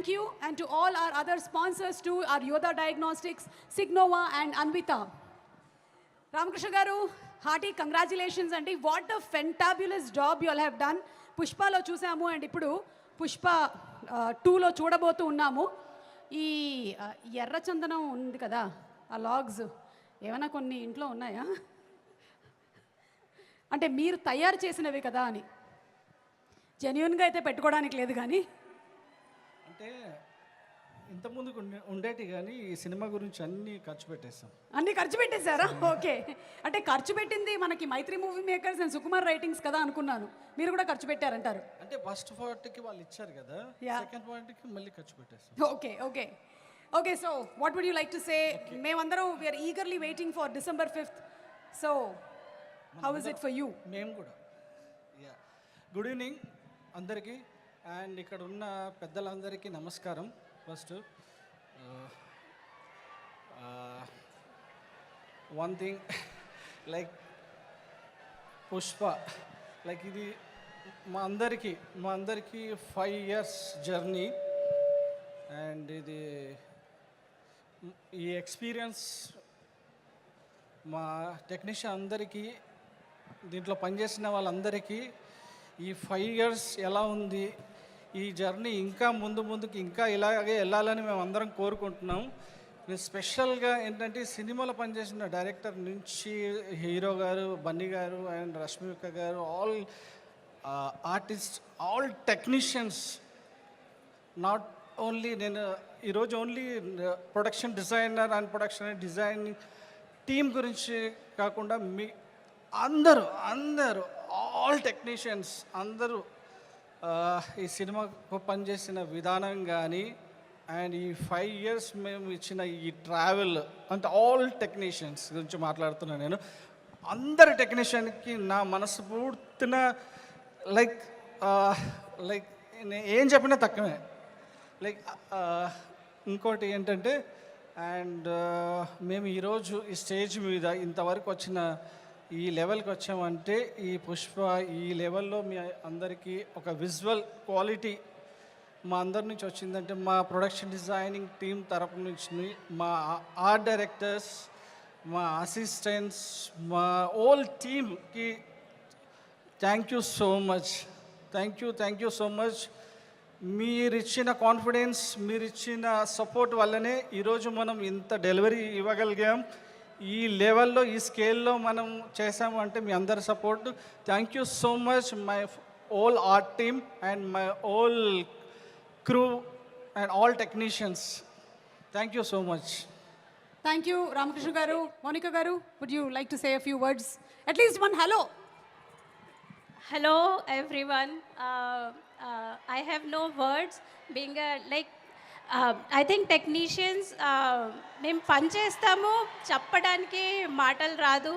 thank you, and to all our other sponsors too, our Yoda Diagnostics, Signova and Anvita. Ramakrishna garu, hearty congratulations andi. What a fantabulous job you all have done. పుష్పలో చూసాము and ఇప్పుడు పుష్ప 2లో చూడబోతూ ఉన్నాము. ఈ ఎర్రచందనం ఉంది కదా, ఆ logs ఏమైనా కొన్ని ఇంట్లో ఉన్నాయా అంటే మీరు తయారు చేసినవి కదా అని. జెన్యున్గా అయితే పెట్టుకోవడానికి లేదు, కానీ అంటే ఇంతకుముందు ఉండేటి, కానీ ఈ సినిమా గురించి అన్నీ ఖర్చు పెట్టేస్తాం. అన్నీ ఖర్చు పెట్టేశారా? ఓకే, అంటే ఖర్చు పెట్టింది మనకి Mythri movie makers and Sukumar writings కదా అనుకున్నాను. మీరు కూడా ఖర్చు పెట్టారంటారు. అంటే ఫస్ట్ పార్ట్కి వాళ్ళు ఇచ్చారు కదా, సెకండ్ పార్ట్కి మళ్ళీ ఖర్చు పెట్టేస్తాం. Okay okay okay so what would you like to say? మేమందరం we are eagerly waiting for December 5th. So how is it for you? మేము కూడా గుడ్ ఈవినింగ్ అందరికీ, అండ్ ఇక్కడ ఉన్న పెద్దలందరికీ నమస్కారం. First one thing, like Pushpa, like ఇది మా అందరికీ 5 years జర్నీ, అండ్ ఇది ఈ ఎక్స్పీరియన్స్ మా టెక్నీషియన్ అందరికీ, దీంట్లో పనిచేసిన వాళ్ళందరికీ ఈ 5 years ఎలా ఉంది, ఈ జర్నీ ఇంకా ముందుకి ఇంకా ఇలాగే వెళ్ళాలని మేము అందరం కోరుకుంటున్నాం. నేను స్పెషల్గా ఏంటంటే సినిమాలో పనిచేసిన డైరెక్టర్ నుంచి హీరో గారు, బన్నీ గారు అండ్ రష్మిక గారు, all artist, all technicians, not only నేను ఈరోజు only production designer and production designing team గురించి కాకుండా మీ అందరూ ఆల్ టెక్నీషియన్స్ అందరూ ఈ సినిమాకు పనిచేసిన విధానం కానీ, అండ్ ఈ 5 years మేము ఇచ్చిన ఈ ట్రావెల్, అంటే ఆల్ టెక్నీషియన్స్ గురించి మాట్లాడుతున్నాను నేను. అందరి టెక్నీషియన్కి నా మనస్ఫూర్తిన లైక్ ఏం చెప్పినా తక్కువే. లైక్ ఇంకోటి ఏంటంటే, అండ్ మేము ఈరోజు ఈ స్టేజ్ మీద ఇంతవరకు వచ్చిన ఈ లెవెల్కి వచ్చామంటే ఈ పుష్ప ఈ లెవెల్లో మీ అందరికీ ఒక విజువల్ క్వాలిటీ మా అందరి నుంచి వచ్చిందంటే మా ప్రొడక్షన్ డిజైనింగ్ టీం తరపు నుంచి, మా ఆర్ట్ డైరెక్టర్స్, మా అసిస్టెంట్స్, మా హోల్ టీమ్కి thank you so much. Thank you so much. మీరు ఇచ్చిన కాన్ఫిడెన్స్, మీరు ఇచ్చిన సపోర్ట్ వల్లనే ఈరోజు మనం ఇంత డెలివరీ ఇవ్వగలిగాం. ఈ లెవెల్లో, ఈ స్కేల్లో మనం చేసాము అంటే మీ అందరి support. Thank you so much my whole art team and my whole crew and all technicians. Thank you so much. Thank you Ramakrishna garu. Monika garu, would you like to say a few words? At least one hello. Hello everyone. I have no words. Being I think technicians, మేము పని చేస్తాము, చెప్పడానికి మాటలు రాదు.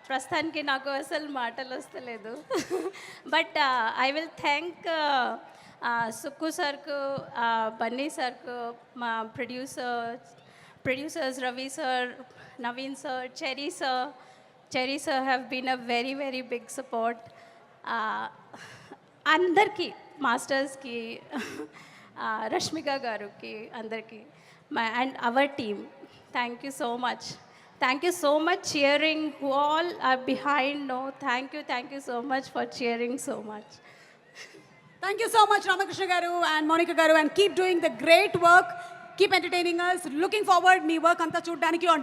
ప్రస్తుతానికి నాకు అసలు మాటలు వస్తలేదు. But I will thank Sukku సార్కు, బన్నీ సార్కు, మా producers Ravi sir, Naveen sir, Cherry sir have been a very very big support. అందరికీ, మాస్టర్స్కి, రష్మిక గారుకి, అందరికీ, and our team, thank you so much. Thank you so much cheering who all are behind. No, thank you so much for cheering so much. Thank you so much Ramakrishna garu and Monica garu, and keep doing the great work, keep entertaining us. Looking forward me work అంతా చూడడానికి on